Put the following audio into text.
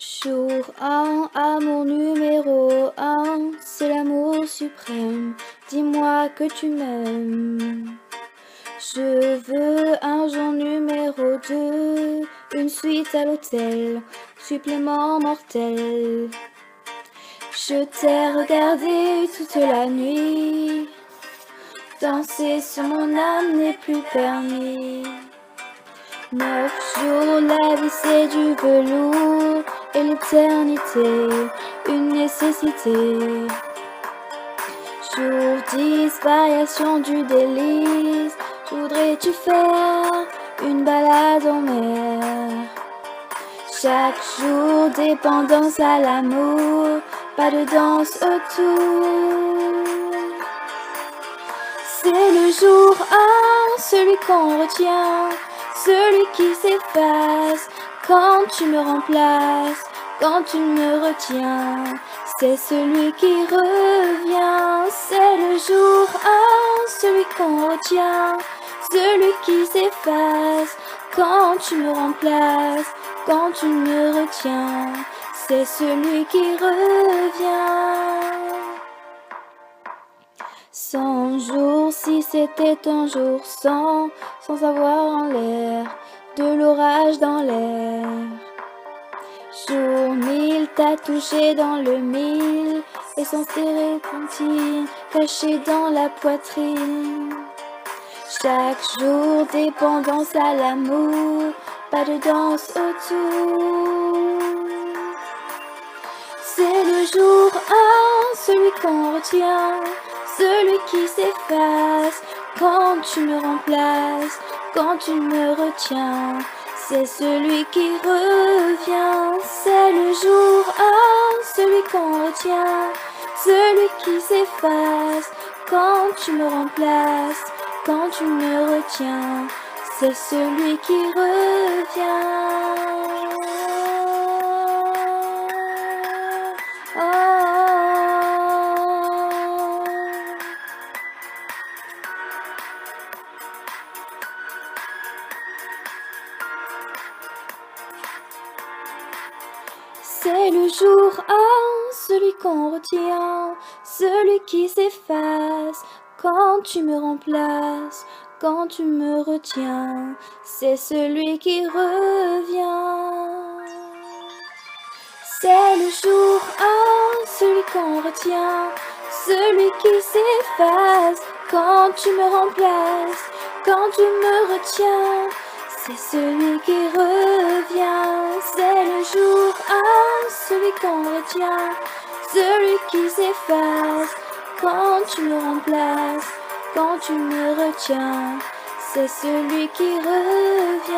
Jour 1, amour numéro 1, c'est l'amour suprême, dis-moi que tu m'aimes. Je veux un jour numéro 2, une suite à l'hôtel, supplément mortel. Je t'ai regardé toute la nuit, danser sur mon âme n'est plus permis. 9 jours, la vie c'est du velours, et l'éternité, une nécessité. Jour 10, variation du délice, voudrais-tu faire une balade en mer? Chaque jour, dépendance à l'amour, pas de danse autour. C'est le jour 1, celui qu'on retient, celui qui s'efface quand tu me remplaces, quand tu me retiens. C'est celui qui revient, c'est le jour 1, celui qu'on retient, celui qui s'efface quand tu me remplaces, quand tu me retiens. C'est celui qui revient. 100 jours, si c'était un jour sans avoir en l'air de l'orage dans l'air. Jour 1000, t'as touché dans le 1000 et sans serrer continue, caché dans la poitrine. Chaque jour, dépendance à l'amour, pas de danse autour. C'est le jour 1, celui qu'on retient, celui qui s'efface quand tu me remplaces, quand tu me retiens. C'est celui qui revient, c'est le jour 1, celui qu'on retient, celui qui s'efface quand tu me remplaces, quand tu me retiens. C'est celui qui revient. C'est le jour 1, celui qu'on retient, celui qui s'efface quand tu me remplaces, quand tu me retiens. C'est celui qui revient. C'est le jour 1, celui qu'on retient, celui qui s'efface quand tu me remplaces, quand tu me retiens. C'est celui qui revient, c'est le jour 1, celui qu'on retient, celui qui s'efface quand tu me remplaces, quand tu me retiens. C'est celui qui revient.